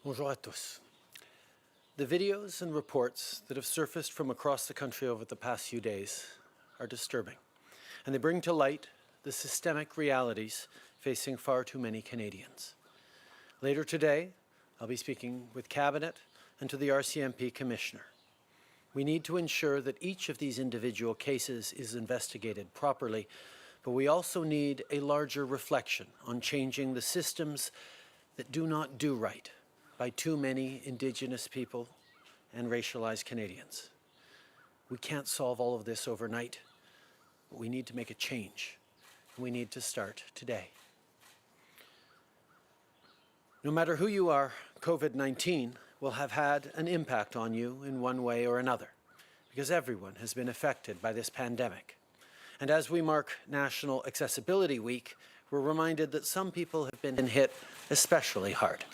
Bonjour à tous. The videos and reports that have surfaced from across the country over the past few days are disturbing, and they bring to light the systemic realities facing far too many Canadians. Later today, I'll be speaking with Cabinet and to the RCMP Commissioner. We need to ensure that each of these individual cases is investigated properly, but we also need a larger reflection on changing the systems that do not do right by too many Indigenous people and racialized Canadians. We can't solve all of this overnight, but we need to make a change. We need to start today. No matter who you are, COVID-19 will have had an impact on you in one way or another, because everyone has been affected by this pandemic. And as we mark National Accessibility Week, we're reminded that some people have been hit especially hard.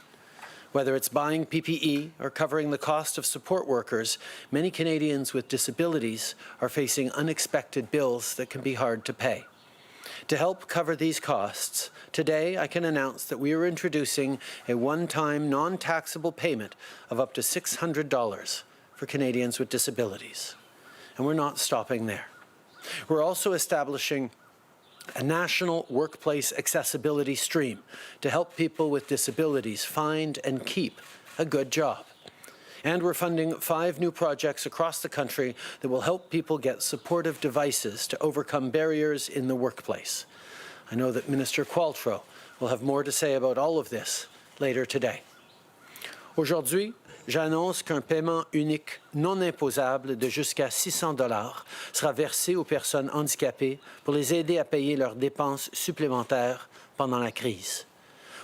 Whether it's buying PPE or covering the cost of support workers, many Canadians with disabilities are facing unexpected bills that can be hard to pay. To help cover these costs, today I can announce that we are introducing a one-time non-taxable payment of up to $600 for Canadians with disabilities. And we're not stopping there. We're also establishing a national workplace accessibility stream to help people with disabilities find and keep a good job. And we're funding 5 new projects across the country that will help people get supportive devices to overcome barriers in the workplace. I know that Minister Qualtrough will have more to say about all of this later today. Aujourd'hui, j'annonce qu'un paiement unique non imposable de jusqu'à $600 sera versé aux personnes handicapées pour les aider à payer leurs dépenses supplémentaires pendant la crise.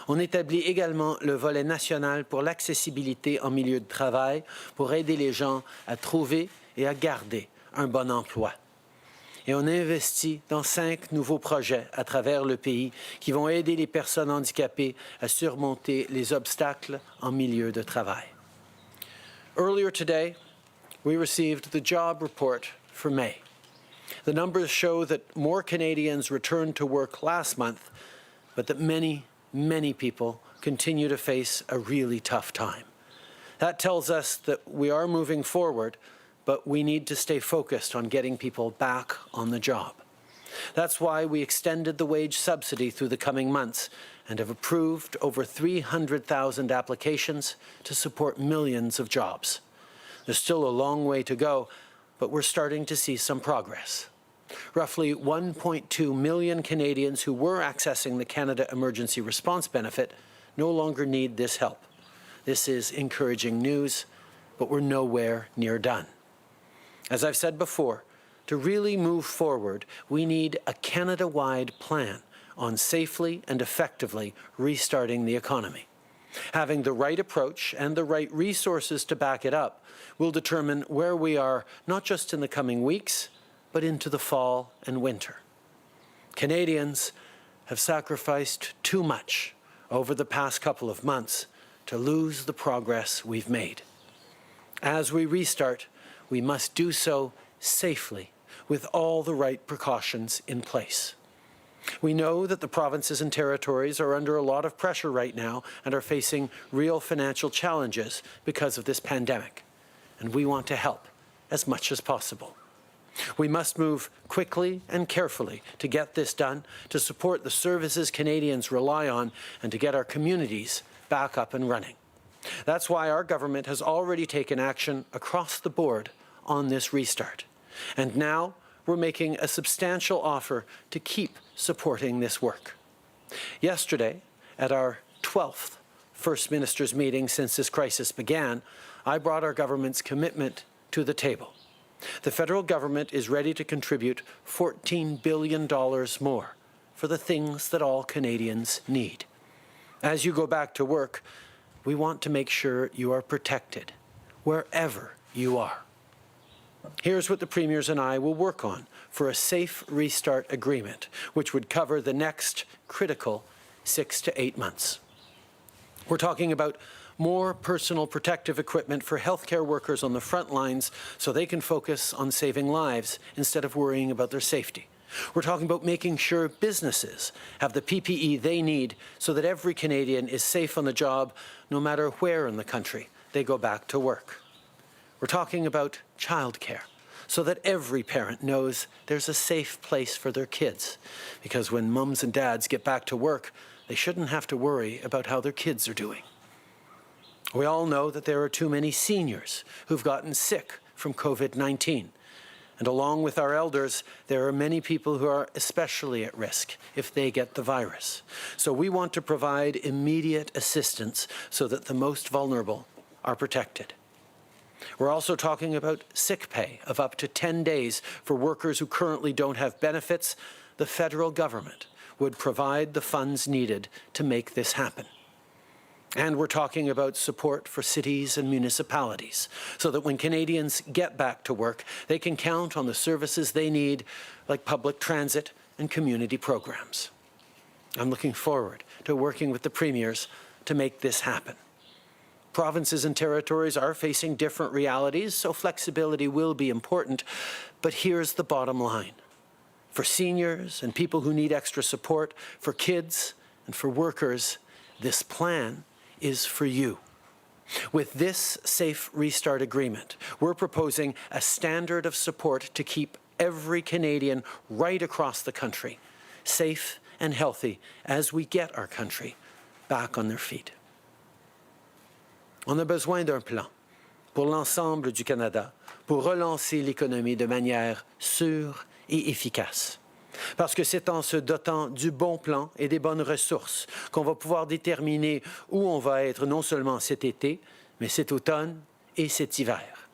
On établit également le volet national pour l'accessibilité en milieu de travail pour aider les gens à trouver et à garder un bon emploi. Et on investit dans 5 nouveaux projets à travers le pays qui vont aider les personnes handicapées à surmonter les obstacles en milieu de travail. Earlier today, we received the job report for May. The numbers show that more Canadians returned to work last month, but that many people continue to face a really tough time. That tells us that we are moving forward, but we need to stay focused on getting people back on the job. That's why we extended the wage subsidy through the coming months and have approved over 300,000 applications to support millions of jobs. There's still a long way to go, but we're starting to see some progress. Roughly 1.2 million Canadians who were accessing the Canada Emergency Response Benefit no longer need this help. This is encouraging news, but we're nowhere near done. As I've said before, to really move forward, we need a Canada-wide plan on safely and effectively restarting the economy. Having the right approach and the right resources to back it up will determine where we are, not just in the coming weeks, but into the fall and winter. Canadians have sacrificed too much over the past couple of months to lose the progress we've made. As we restart, we must do so safely with all the right precautions in place. We know that the provinces and territories are under a lot of pressure right now and are facing real financial challenges because of this pandemic, and we want to help as much as possible. We must move quickly and carefully to get this done, to support the services Canadians rely on, and to get our communities back up and running. That's why our government has already taken action across the board on this restart. And now we're making a substantial offer to keep supporting this work. Yesterday, at our 12th First Minister's meeting since this crisis began, I brought our government's commitment to the table. The federal government is ready to contribute $14 billion more for the things that all Canadians need. As you go back to work, we want to make sure you are protected wherever you are. Here's what the Premiers and I will work on for a safe restart agreement, which would cover the next critical 6 to 8 months. We're talking about more personal protective equipment for healthcare workers on the front lines so they can focus on saving lives instead of worrying about their safety. We're talking about making sure businesses have the PPE they need so that every Canadian is safe on the job, no matter where in the country they go back to work. We're talking about childcare, so that every parent knows there's a safe place for their kids. Because when mums and dads get back to work, they shouldn't have to worry about how their kids are doing. We all know that there are too many seniors who've gotten sick from COVID-19. And along with our elders, there are many people who are especially at risk if they get the virus. So we want to provide immediate assistance so that the most vulnerable are protected. We're also talking about sick pay of up to 10 days for workers who currently don't have benefits. The federal government would provide the funds needed to make this happen. And we're talking about support for cities and municipalities so that when Canadians get back to work, they can count on the services they need, like public transit and community programs. I'm looking forward to working with the premiers to make this happen. Provinces and territories are facing different realities, so flexibility will be important. But here's the bottom line. For seniors and people who need extra support, for kids and for workers, this plan is for you. With this Safe Restart Agreement, we're proposing a standard of support to keep every Canadian right across the country safe and healthy as we get our country back on their feet. On a besoin d'un plan pour l'ensemble du Canada pour relancer l'économie de manière sûre et efficace. Parce que c'est en se dotant du bon plan et des bonnes ressources qu'on va pouvoir déterminer où on va être non seulement cet été, mais cet automne et cet hiver.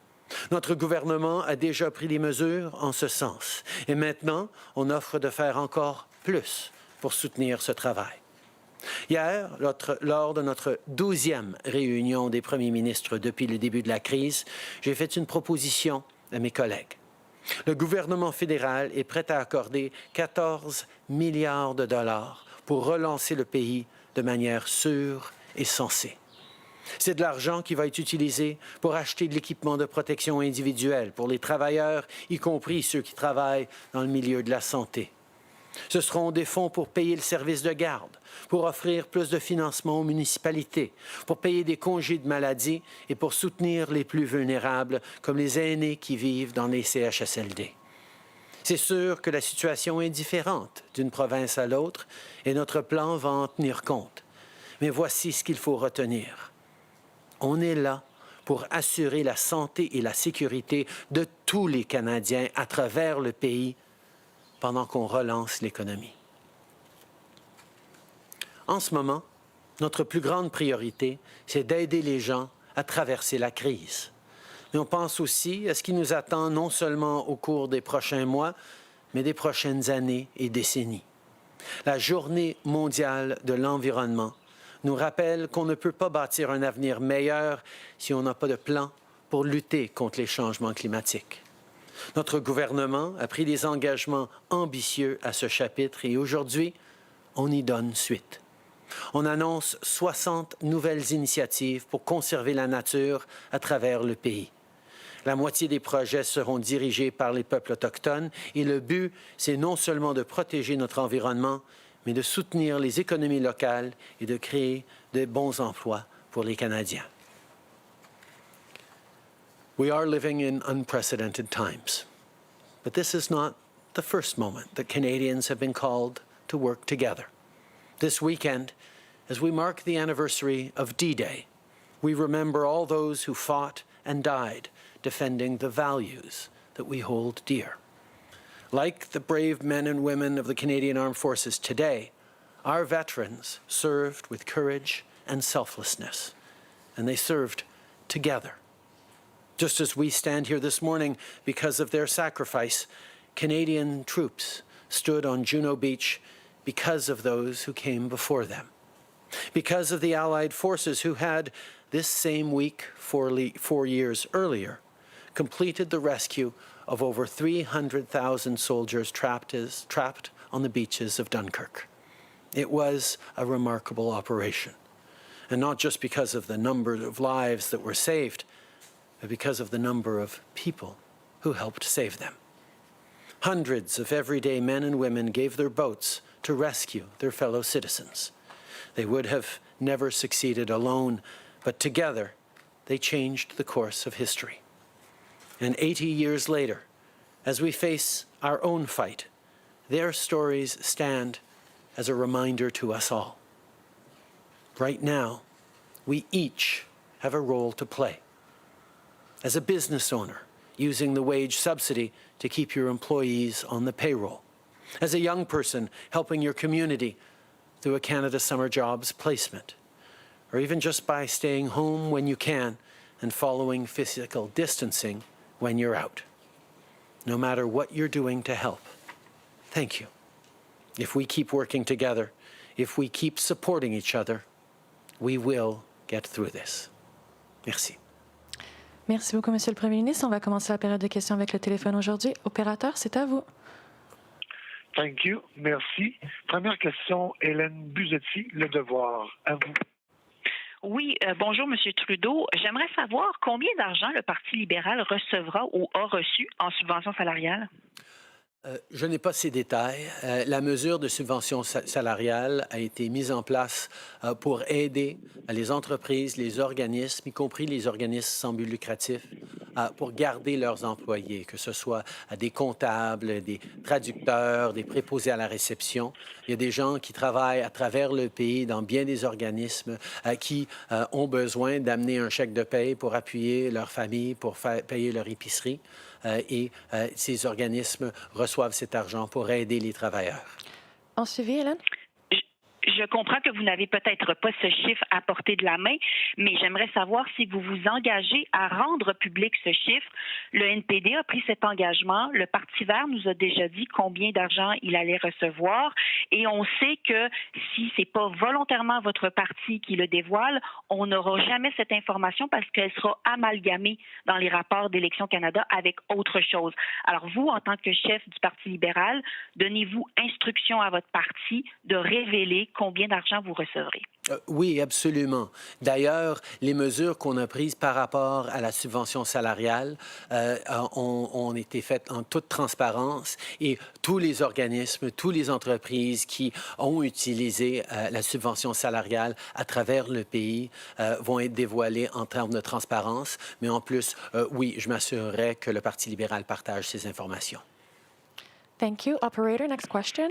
Notre gouvernement a déjà pris des mesures en ce sens. Et maintenant, on offre de faire encore plus pour soutenir ce travail. Hier, lors de notre 12e réunion des premiers ministres depuis le début de la crise, j'ai fait une proposition à mes collègues. Le gouvernement fédéral est prêt à accorder 14 milliards de dollars pour relancer le pays de manière sûre et sensée. C'est de l'argent qui va être utilisé pour acheter de l'équipement de protection individuelle pour les travailleurs, y compris ceux qui travaillent dans le milieu de la santé. Ce seront des fonds pour payer le service de garde, pour offrir plus de financement aux municipalités, pour payer des congés de maladie et pour soutenir les plus vulnérables, comme les aînés qui vivent dans les CHSLD. C'est sûr que la situation est différente d'une province à l'autre et notre plan va en tenir compte. Mais voici ce qu'il faut retenir. On est là pour assurer la santé et la sécurité de tous les Canadiens à travers le pays pendant qu'on relance l'économie. En ce moment, notre plus grande priorité, c'est d'aider les gens à traverser la crise. Mais on pense aussi à ce qui nous attend non seulement au cours des prochains mois, mais des prochaines années et décennies. La Journée mondiale de l'environnement nous rappelle qu'on ne peut pas bâtir un avenir meilleur si on n'a pas de plan pour lutter contre les changements climatiques. Notre gouvernement a pris des engagements ambitieux à ce chapitre et aujourd'hui, on y donne suite. On annonce 60 nouvelles initiatives pour conserver la nature à travers le pays. La moitié des projets seront dirigés par les peuples autochtones et le but, c'est non seulement de protéger notre environnement, mais de soutenir les économies locales et de créer de bons emplois pour les Canadiens. We are living in unprecedented times, but this is not the first moment that Canadians have been called to work together. This weekend, as we mark the anniversary of D-Day, we remember all those who fought and died defending the values that we hold dear. Like the brave men and women of the Canadian Armed Forces today, our veterans served with courage and selflessness, and they served together. Just as we stand here this morning because of their sacrifice, Canadian troops stood on Juno Beach because of those who came before them. Because of the Allied forces who had, this same week 4 years earlier, completed the rescue of over 300,000 soldiers trapped on the beaches of Dunkirk. It was a remarkable operation, and not just because of the number of lives that were saved, but because of the number of people who helped save them. Hundreds of everyday men and women gave their boats to rescue their fellow citizens. They would have never succeeded alone, but together they changed the course of history. And 80 years later, as we face our own fight, their stories stand as a reminder to us all. Right now, we each have a role to play. As a business owner, using the wage subsidy to keep your employees on the payroll. As a young person, helping your community through a Canada Summer Jobs placement. Or even just by staying home when you can and following physical distancing when you're out. No matter what you're doing to help, thank you. If we keep working together, if we keep supporting each other, we will get through this. Merci. Merci beaucoup, Monsieur le Premier ministre. On va commencer la période de questions avec le téléphone aujourd'hui. Opérateur, c'est à vous. Thank you. Merci. Première question, Hélène Buzetti, Le Devoir. À vous. Oui, bonjour, Monsieur Trudeau. J'aimerais savoir combien d'argent le Parti libéral recevra ou a reçu en subvention salariale? Je n'ai pas ces détails. La mesure de subvention salariale a été mise en place pour aider les entreprises, les organismes, y compris les organismes sans but lucratif, pour garder leurs employés, que ce soit des comptables, des traducteurs, des préposés à la réception. Il y a des gens qui travaillent à travers le pays dans bien des organismes qui ont besoin d'amener un chèque de paie pour appuyer leur famille, pour payer leur épicerie. Et ces organismes reçoivent cet argent pour aider les travailleurs. En suivi, Hélène? Je comprends que vous n'avez peut-être pas ce chiffre à portée de la main, mais j'aimerais savoir si vous vous engagez à rendre public ce chiffre. Le NPD a pris cet engagement. Le Parti vert nous a déjà dit combien d'argent il allait recevoir. Et on sait que si ce n'est pas volontairement votre parti qui le dévoile, on n'aura jamais cette information parce qu'elle sera amalgamée dans les rapports d'Élections Canada avec autre chose. Alors vous, en tant que chef du Parti libéral, donnez-vous instruction à votre parti de révéler combien d'argent vous recevrez. Oui, absolument. D'ailleurs, les mesures qu'on a prises par rapport à la subvention salariale ont été faites en toute transparence et tous les organismes, toutes les entreprises qui ont utilisé la subvention salariale à travers le pays vont être dévoilées en termes de transparence. Mais en plus, oui, je m'assurerai que le Parti libéral partage ces informations. Thank you. Operator, next question.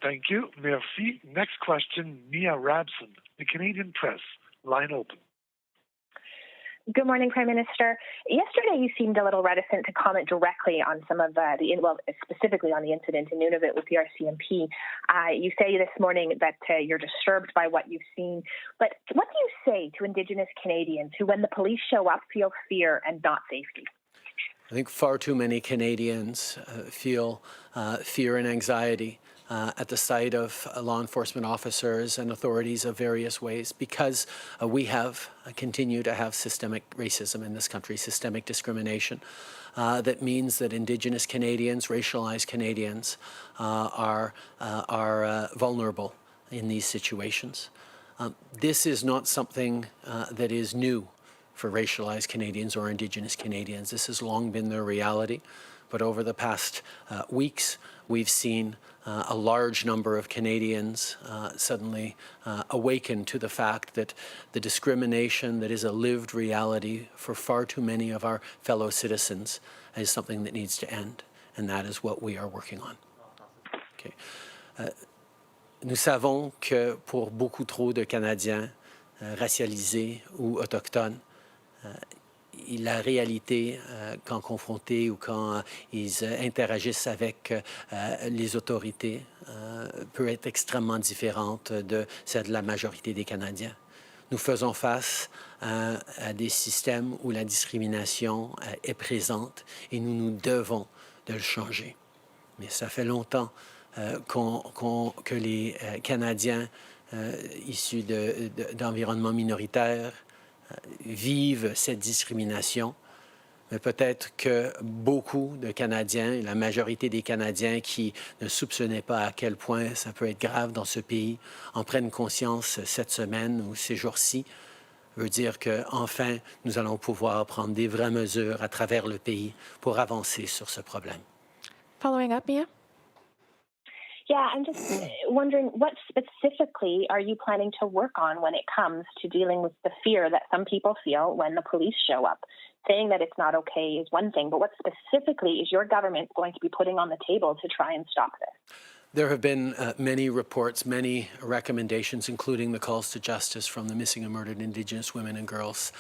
Thank you. Merci. Next question, Mia Rabson, The Canadian Press. Line open. Good morning, Prime Minister. Yesterday, you seemed a little reticent to comment directly on some of specifically on the incident in Nunavut with the RCMP. You say this morning that you're disturbed by what you've seen. But what do you say to Indigenous Canadians who, when the police show up, feel fear and not safety? I think far too many Canadians feel fear and anxiety at the sight of law enforcement officers and authorities of various ways because we have continue to have systemic racism in this country, systemic discrimination. That means that Indigenous Canadians, racialized Canadians, are vulnerable in these situations. This is not something that is new for racialized Canadians or Indigenous Canadians. This has long been their reality. But over the past weeks, we've seen a large number of Canadians suddenly awaken to the fact that the discrimination that is a lived reality for far too many of our fellow citizens is something that needs to end. And that is what we are working on. Okay. Nous savons que pour beaucoup trop de Canadiens racialisés ou autochtones, la réalité, quand confrontés ou quand ils interagissent avec les autorités, peut être extrêmement différente de celle de la majorité des Canadiens. Nous faisons face à des systèmes où la discrimination est présente et nous devons de le changer. Mais ça fait longtemps que les Canadiens issus d'environnements minoritaires vivent cette discrimination, mais peut-être que beaucoup de Canadiens, la majorité des Canadiens qui ne soupçonnaient pas à quel point ça peut être grave dans ce pays, en prennent conscience cette semaine ou ces jours-ci, veut dire qu'enfin, nous allons pouvoir prendre des vraies mesures à travers le pays pour avancer sur ce problème. Following up, Mia? Yeah, I'm just wondering, what specifically are you planning to work on when it comes to dealing with the fear that some people feel when the police show up? Saying that it's not okay is one thing, but what specifically is your government going to be putting on the table to try and stop this? There have been many reports, many recommendations, including the calls to justice from the Missing and Murdered Indigenous Women and Girls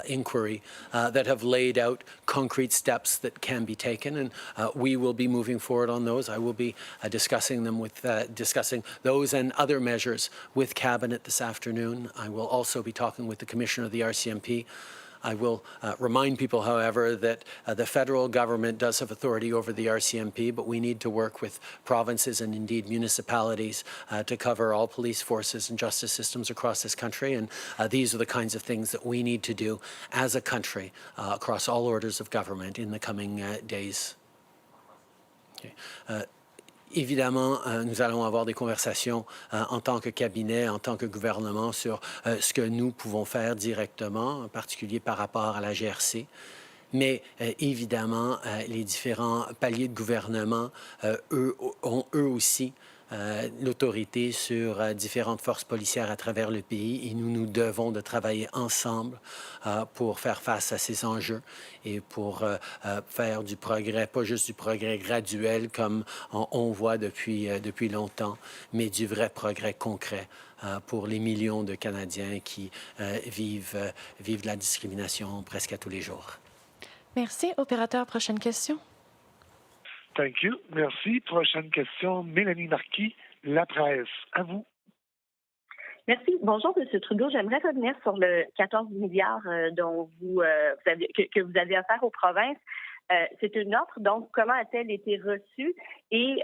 inquiry that have laid out concrete steps that can be taken, and we will be moving forward on those. I will be discussing those and other measures with Cabinet this afternoon. I will also be talking with the Commissioner of the RCMP. I will remind people, however, that the federal government does have authority over the RCMP, but we need to work with provinces and indeed municipalities to cover all police forces and justice systems across this country. And these are the kinds of things that we need to do as a country across all orders of government in the coming days. Okay. Évidemment, nous allons avoir des conversations en tant que cabinet, en tant que gouvernement sur ce que nous pouvons faire directement, en particulier par rapport à la GRC. Mais évidemment, les différents paliers de gouvernement, ont eux aussi l'autorité sur différentes forces policières à travers le pays et nous devons de travailler ensemble pour faire face à ces enjeux et pour faire du progrès, pas juste du progrès graduel comme on voit depuis longtemps, mais du vrai progrès concret pour les millions de Canadiens qui vivent de la discrimination presque à tous les jours. Merci. Opérateur, prochaine question. Thank you. Merci. Prochaine question, Mélanie Marquis, La Presse. À vous. Merci. Bonjour, M. Trudeau. J'aimerais revenir sur le 14 milliards dont que vous avez offert aux provinces. C'est une offre, donc comment a-t-elle été reçue? Et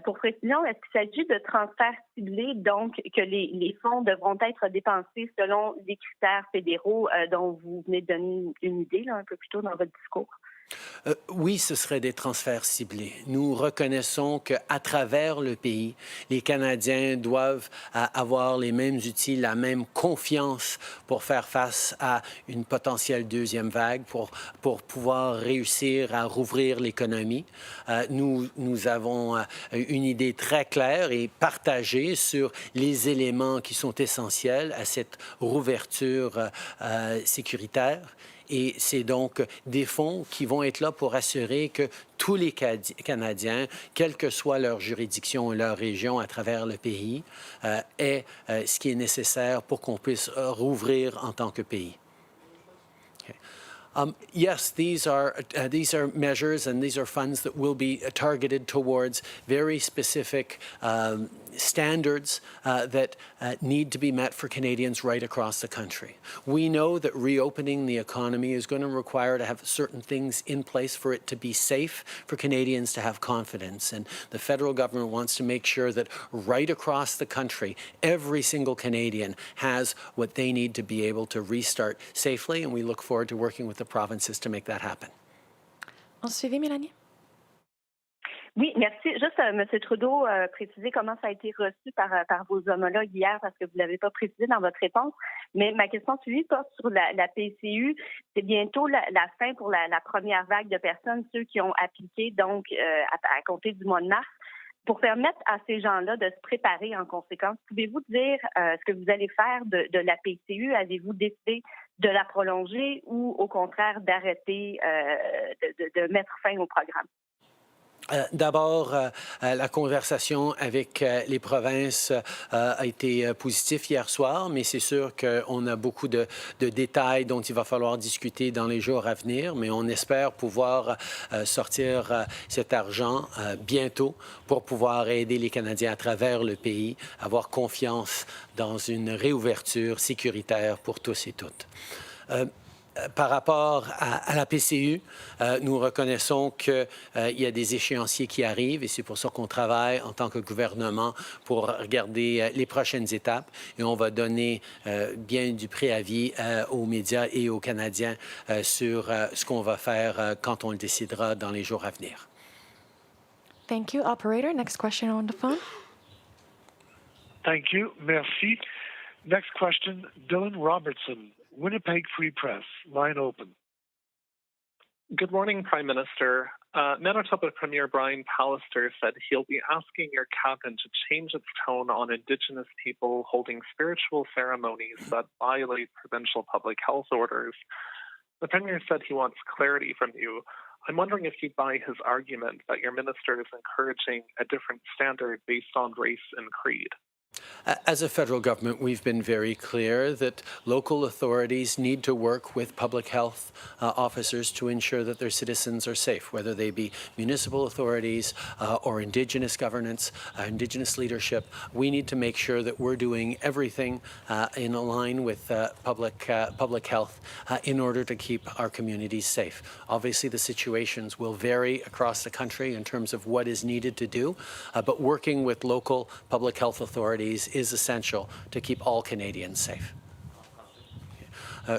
pour précision, est-ce qu'il s'agit de transferts ciblés, donc que les fonds devront être dépensés selon les critères fédéraux dont vous venez de donner une idée là, un peu plus tôt dans votre discours? Oui, ce serait des transferts ciblés. Nous reconnaissons qu'à travers le pays, les Canadiens doivent avoir les mêmes outils, la même confiance pour faire face à une potentielle deuxième vague, pour pouvoir réussir à rouvrir l'économie. Nous avons une idée très claire et partagée sur les éléments qui sont essentiels à cette rouverture sécuritaire. Et c'est donc des fonds qui vont être là pour assurer que tous les Canadiens, quelle que soit leur juridiction et leur région à travers le pays, aient ce qui est nécessaire pour qu'on puisse rouvrir en tant que pays. Okay. Yes, these are measures and these are funds that will be targeted towards very specific standards that need to be met for Canadians right across the country. We know that reopening the economy is going to require to have certain things in place for it to be safe, for Canadians to have confidence. And the federal government wants to make sure that right across the country, every single Canadian has what they need to be able to restart safely. And we look forward to working with the provinces to make that happen. En suivi, Mélanie? Oui, merci. Juste, M. Trudeau, préciser comment ça a été reçu par vos homologues hier, parce que vous ne l'avez pas précisé dans votre réponse. Mais ma question suivie porte sur la PCU. C'est bientôt la fin pour la première vague de personnes, ceux qui ont appliqué, donc, à compter du mois de mars. Pour permettre à ces gens-là de se préparer en conséquence, pouvez-vous dire ce que vous allez faire de la PCU? Avez-vous décidé de la prolonger ou, au contraire, d'arrêter, de mettre fin au programme? D'abord, la conversation avec les provinces a été positive hier soir, mais c'est sûr qu'on a beaucoup de détails dont il va falloir discuter dans les jours à venir, mais on espère pouvoir sortir cet argent bientôt pour pouvoir aider les Canadiens à travers le pays, avoir confiance dans une réouverture sécuritaire pour tous et toutes. Par rapport à la PCU, nous reconnaissons qu'il y a des échéanciers qui arrivent et c'est pour ça qu'on travaille en tant que gouvernement pour regarder les prochaines étapes et on va donner bien du préavis aux médias et aux Canadiens sur ce qu'on va faire quand on le décidera dans les jours à venir. Thank you. Operator, next question on the phone. Thank you. Merci. Next question, Dylan Robertson, Winnipeg Free Press. Line open. Good morning, Prime Minister. Manitoba Premier Brian Pallister said he'll be asking your cabinet to change its tone on Indigenous people holding spiritual ceremonies that violate provincial public health orders. The Premier said he wants clarity from you. I'm wondering if you buy his argument that your minister is encouraging a different standard based on race and creed. As a federal government, we've been very clear that local authorities need to work with public health officers to ensure that their citizens are safe, whether they be municipal authorities or Indigenous governance, Indigenous leadership. We need to make sure that we're doing everything in line with public health in order to keep our communities safe. Obviously, the situations will vary across the country in terms of what is needed to do, but working with local public health authorities is essential to keep all Canadians safe.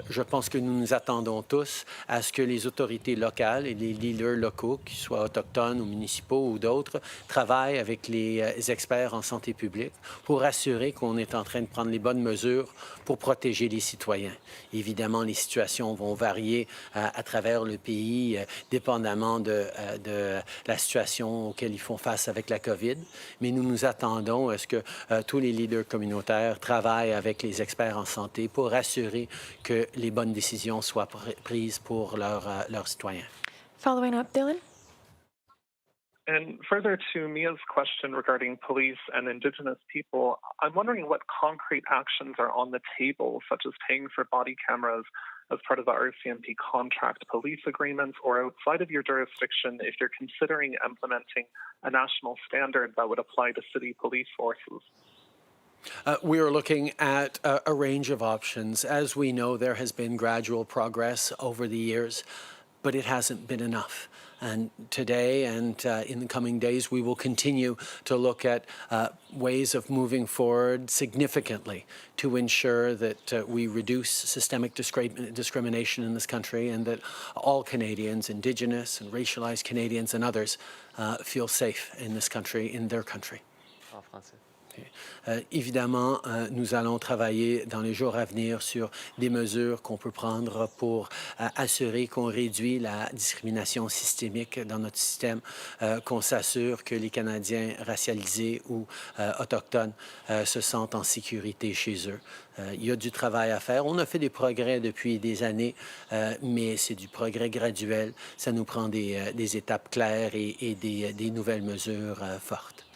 Je pense que nous nous attendons tous à ce que les autorités locales et les leaders locaux, qu'ils soient autochtones ou municipaux ou d'autres, travaillent avec les experts en santé publique pour assurer qu'on est en train de prendre les bonnes mesures pour protéger les citoyens. Évidemment, les situations vont varier à travers le pays, dépendamment de la situation auquel ils font face avec la COVID, mais nous nous attendons à ce que tous les leaders communautaires travaillent avec les experts en santé pour assurer que les bonnes décisions soient prises pour leurs citoyens. Following up, Dylan. And further to Mia's question regarding police and Indigenous people, I'm wondering what concrete actions are on the table, such as paying for body cameras as part of the RCMP contract police agreements, or outside of your jurisdiction if you're considering implementing a national standard that would apply to city police forces. We are looking at a range of options. As we know, there has been gradual progress over the years, but it hasn't been enough. And today and in the coming days, we will continue to look at ways of moving forward significantly to ensure that we reduce systemic discrimination in this country and that all Canadians, Indigenous and racialized Canadians and others, feel safe in this country, in their country. En français. Évidemment, nous allons travailler dans les jours à venir sur des mesures qu'on peut prendre pour assurer qu'on réduit la discrimination systémique dans notre système, qu'on s'assure que les Canadiens racialisés ou autochtones se sentent en sécurité chez eux. Il y a du travail à faire. On a fait des progrès depuis des années, mais c'est du progrès graduel. Ça nous prend des étapes claires et des nouvelles mesures fortes.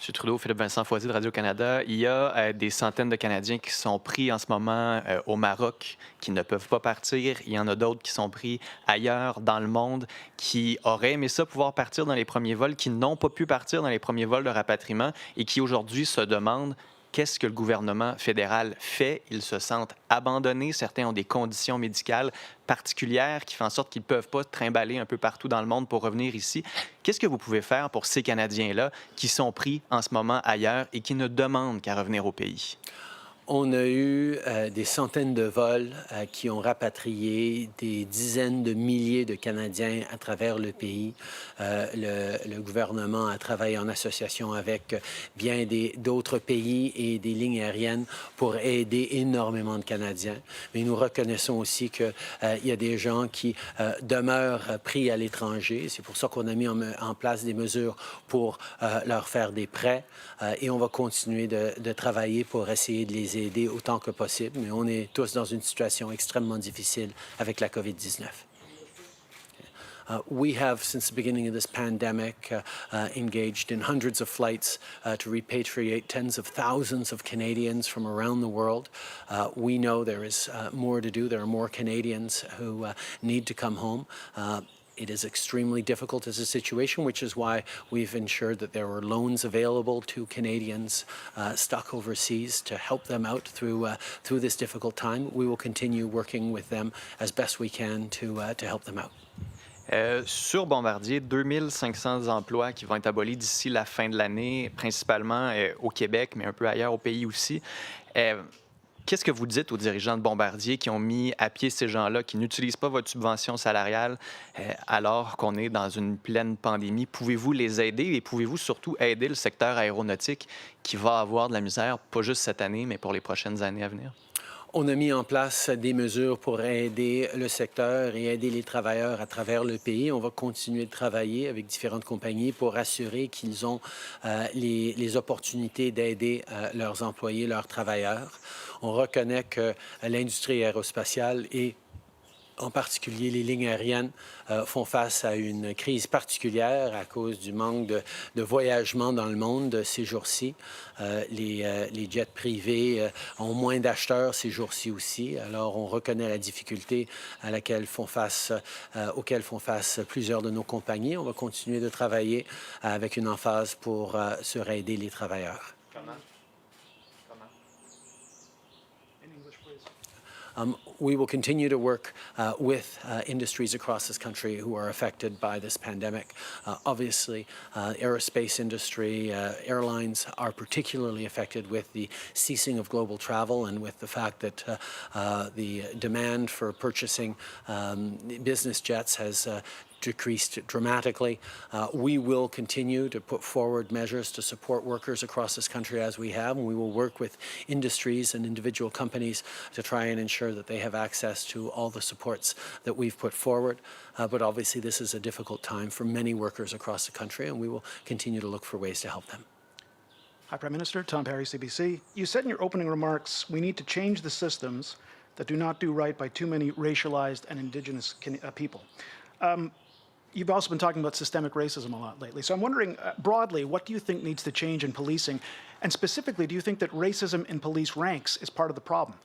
M. Trudeau, Philippe Vincent Foisy de Radio-Canada, il y a des centaines de Canadiens qui sont pris en ce moment au Maroc, qui ne peuvent pas partir. Il y en a d'autres qui sont pris ailleurs dans le monde, qui auraient aimé ça pouvoir partir dans les premiers vols, qui n'ont pas pu partir dans les premiers vols de rapatriement et qui aujourd'hui se demandent qu'est-ce que le gouvernement fédéral fait. Ils se sentent abandonnés. Certains ont des conditions médicales particulières qui font en sorte qu'ils ne peuvent pas trimballer un peu partout dans le monde pour revenir ici. Qu'est-ce que vous pouvez faire pour ces Canadiens-là qui sont pris en ce moment ailleurs et qui ne demandent qu'à revenir au pays? On a eu des centaines de vols qui ont rapatrié des dizaines de milliers de Canadiens à travers le pays. Le gouvernement a travaillé en association avec bien d'autres pays et des lignes aériennes pour aider énormément de Canadiens. Mais nous reconnaissons aussi qu'il y a des gens qui demeurent pris à l'étranger. C'est pour ça qu'on a mis en place des mesures pour leur faire des prêts et on va continuer de travailler pour essayer de les aider autant que possible, mais on est tous dans une situation extrêmement difficile avec la COVID-19. We have, since the beginning of this pandemic, engaged in hundreds of flights to repatriate tens of thousands of Canadians from around the world. We know there is more to do. There are more Canadians who need to come home. It is extremely difficult as a situation, which is why we've ensured that there are loans available to Canadians stuck overseas to help them out through this difficult time. We will continue working with them as best we can to help them out. Sur Bombardier, 2500 emplois qui vont être abolis d'ici la fin de l'année, principalement au Québec, mais un peu ailleurs au pays aussi. Qu'est-ce que vous dites aux dirigeants de Bombardier qui ont mis à pied ces gens-là, qui n'utilisent pas votre subvention salariale alors qu'on est dans une pleine pandémie? Pouvez-vous les aider et pouvez-vous surtout aider le secteur aéronautique qui va avoir de la misère, pas juste cette année, mais pour les prochaines années à venir? On a mis en place des mesures pour aider le secteur et aider les travailleurs à travers le pays. On va continuer de travailler avec différentes compagnies pour assurer qu'ils ont les opportunités d'aider leurs employés, leurs travailleurs. On reconnaît que l'industrie aérospatiale et en particulier, les lignes aériennes font face à une crise particulière à cause du manque de voyagement dans le monde ces jours-ci. Les jets privés ont moins d'acheteurs ces jours-ci aussi. Alors, on reconnaît la difficulté auxquelles font face plusieurs de nos compagnies. On va continuer de travailler avec une emphase pour aider les travailleurs. We will continue to work with industries across this country who are affected by this pandemic. Obviously, aerospace industry, airlines are particularly affected with the ceasing of global travel and with the fact that the demand for purchasing business jets has decreased dramatically. We will continue to put forward measures to support workers across this country as we have, and we will work with industries and individual companies to try and ensure that they have access to all the supports that we've put forward. But obviously, this is a difficult time for many workers across the country, and we will continue to look for ways to help them. Hi, Prime Minister. Tom Perry, CBC. You said in your opening remarks, we need to change the systems that do not do right by too many racialized and Indigenous people. You've also been talking about systemic racism a lot lately. So I'm wondering, broadly, what do you think needs to change in policing? And specifically, do you think that racism in police ranks is part of the problem?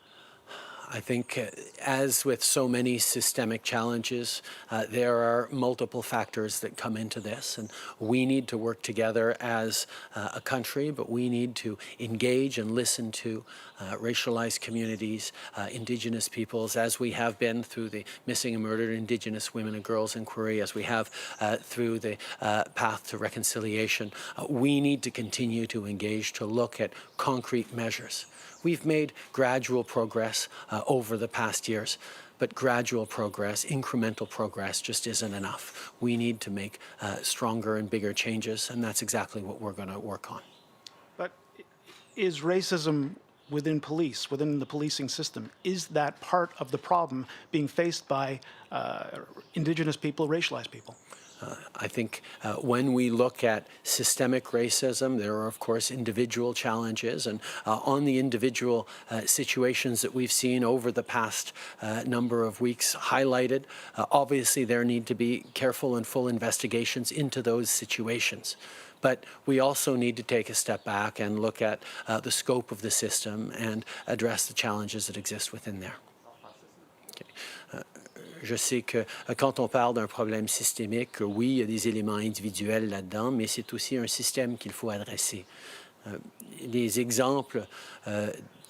I think, as with so many systemic challenges, there are multiple factors that come into this, and we need to work together as a country, but we need to engage and listen to racialized communities, Indigenous peoples, as we have been through the Missing and Murdered Indigenous Women and Girls Inquiry, as we have through the Path to Reconciliation. We need to continue to engage, to look at concrete measures. We've made gradual progress over the past years, but gradual progress, incremental progress just isn't enough. We need to make stronger and bigger changes, and that's exactly what we're going to work on. But is racism within police, within the policing system, is that part of the problem being faced by Indigenous people, racialized people? I think when we look at systemic racism, there are, of course, individual challenges. And on the individual situations that we've seen over the past number of weeks highlighted, obviously there need to be careful and full investigations into those situations. But we also need to take a step back and look at the scope of the system and address the challenges that exist within there. Okay. Je sais que quand on parle d'un problème systémique, oui, il y a des éléments individuels là-dedans, mais c'est aussi un système qu'il faut adresser. Les exemples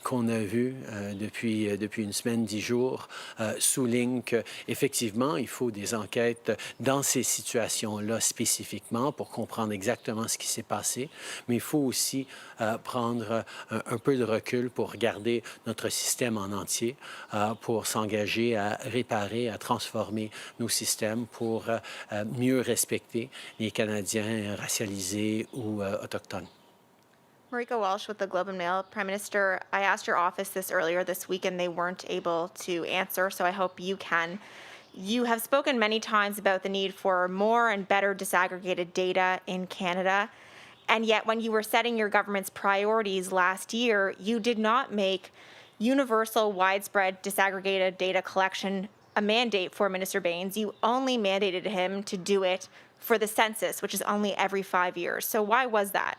qu'on a vus depuis une semaine, 10 jours, soulignent qu'effectivement, il faut des enquêtes dans ces situations-là spécifiquement pour comprendre exactement ce qui s'est passé, mais il faut aussi prendre un peu de recul pour regarder notre système en entier, pour s'engager à réparer, à transformer nos systèmes pour mieux respecter les Canadiens racialisés ou autochtones. Marika Walsh with the Globe and Mail. Prime Minister, I asked your office this earlier this week and they weren't able to answer, so I hope you can. You have spoken many times about the need for more and better disaggregated data in Canada, and yet when you were setting your government's priorities last year, you did not make universal, widespread disaggregated data collection a mandate for Minister Bains. You only mandated him to do it for the census, which is only every 5 years. So why was that?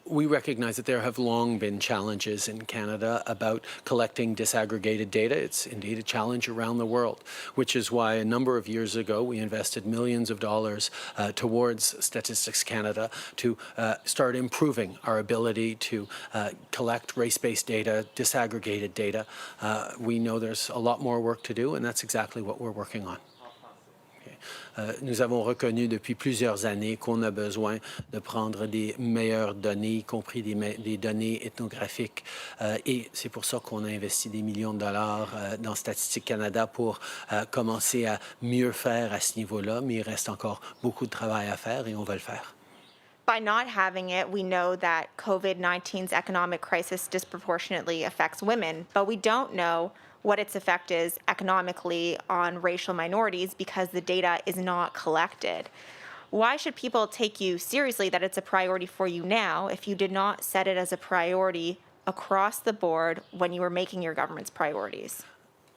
We recognize that there have long been challenges in Canada about collecting disaggregated data. It's indeed a challenge around the world, which is why a number of years ago we invested millions of dollars towards Statistics Canada to start improving our ability to collect race-based data, disaggregated data. We know there's a lot more work to do, and that's exactly what we're working on. Nous avons reconnu depuis plusieurs années qu'on a besoin de prendre des meilleures données, y compris des données ethnographiques. Et c'est pour ça qu'on a investi des millions de dollars dans Statistique Canada pour commencer à mieux faire à ce niveau-là. Mais il reste encore beaucoup de travail à faire et on va le faire. by not having it, we know that COVID-19's economic crisis disproportionately affects women, but we don't know what its effect is economically on racial minorities because the data is not collected. Why should people take you seriously that it's a priority for you now if you did not set it as a priority across the board when you were making your government's priorities?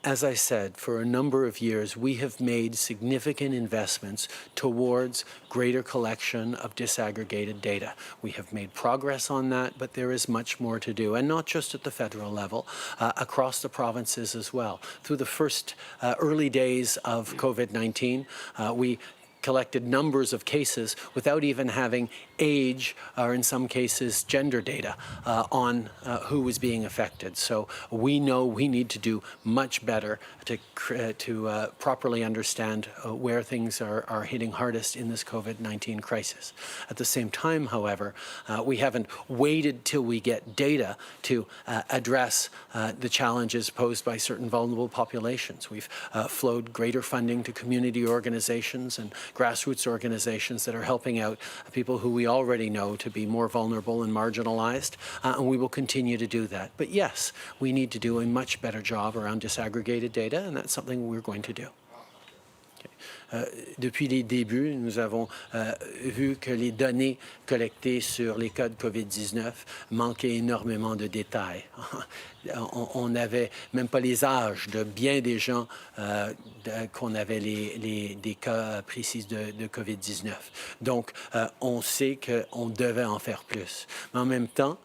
As I said, for a number of years, we have made significant investments towards greater collection of disaggregated data. We have made progress on that, but there is much more to do, and not just at the federal level, across the provinces as well. Through the first early days of COVID-19, we collected numbers of cases without even having age or in some cases gender data on who was being affected. So we know we need to do much better to properly understand where things are hitting hardest in this COVID-19 crisis. At the same time, however, we haven't waited till we get data to address the challenges posed by certain vulnerable populations. We've flowed greater funding to community organizations and grassroots organizations that are helping out people who we already know to be more vulnerable and marginalized, and we will continue to do that. But yes, we need to do a much better job around disaggregated data, and that's something we're going to do. Depuis les débuts, nous avons vu que les données collectées sur les cas de COVID-19 manquaient énormément de détails. On n'avait même pas les âges de bien des gens qu'on avait des cas précis de COVID-19. Donc, on sait qu'on devait en faire plus. Mais en même temps,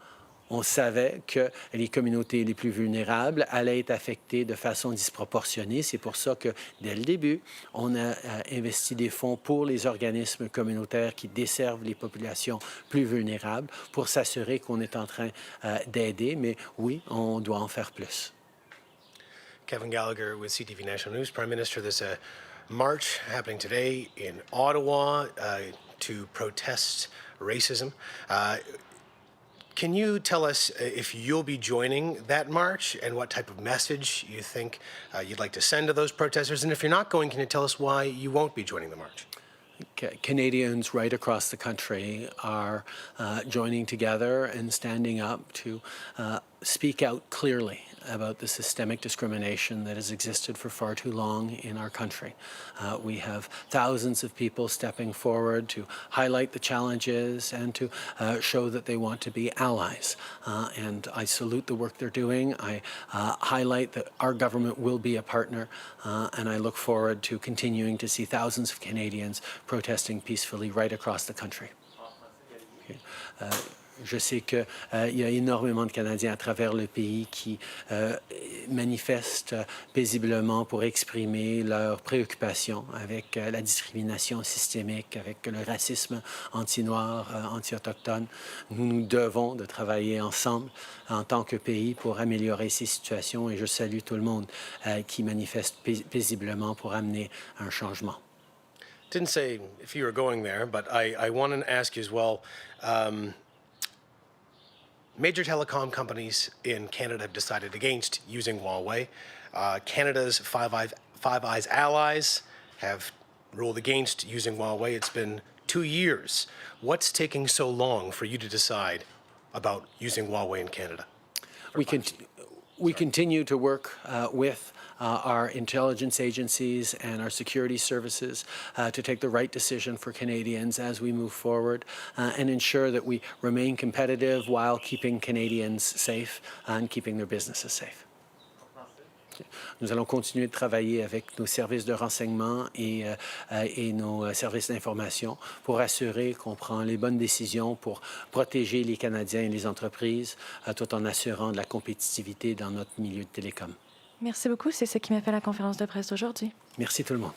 on savait que les communautés les plus vulnérables allaient être affectées de façon disproportionnée. C'est pour ça que, dès le début, on a investi des fonds pour les organismes communautaires qui desservent les populations plus vulnérables pour s'assurer qu'on est en train d'aider. Mais oui, on doit en faire plus. Kevin Gallagher with CTV National News. Prime Minister, there's a march happening today in Ottawa to protest racism. Can you tell us if you'll be joining that march and what type of message you think you'd like to send to those protesters? And if you're not going, can you tell us why you won't be joining the march? Canadians right across the country are joining together and standing up to speak out clearly about the systemic discrimination that has existed for far too long in our country. We have thousands of people stepping forward to highlight the challenges and to show that they want to be allies. And I salute the work they're doing. I highlight that our government will be a partner, and I look forward to continuing to see thousands of Canadians protesting peacefully right across the country. Okay. Je sais qu'il y a énormément de Canadiens à travers le pays qui manifestent paisiblement pour exprimer leurs préoccupations avec la discrimination systémique, avec le racisme anti-noir, anti-autochtone. Nous devons de travailler ensemble en tant que pays pour améliorer ces situations et je salue tout le monde qui manifeste paisiblement pour amener un changement. Didn't say if you were going there, but I want to ask you as well. Major telecom companies in Canada have decided against using Huawei. Canada's Five Eyes allies have ruled against using Huawei. It's been 2 years. What's taking so long for you to decide about using Huawei in Canada? We continue to work with our intelligence agencies and our security services to take the right decision for Canadians as we move forward and ensure that we remain competitive while keeping Canadians safe and keeping their businesses safe. Nous allons continuer de travailler avec nos services de renseignement et nos services d'information pour assurer qu'on prend les bonnes décisions pour protéger les Canadiens et les entreprises tout en assurant de la compétitivité dans notre milieu de télécom. Merci beaucoup. C'est ce qui m'a fait la conférence de presse d'aujourd'hui. Merci tout le monde.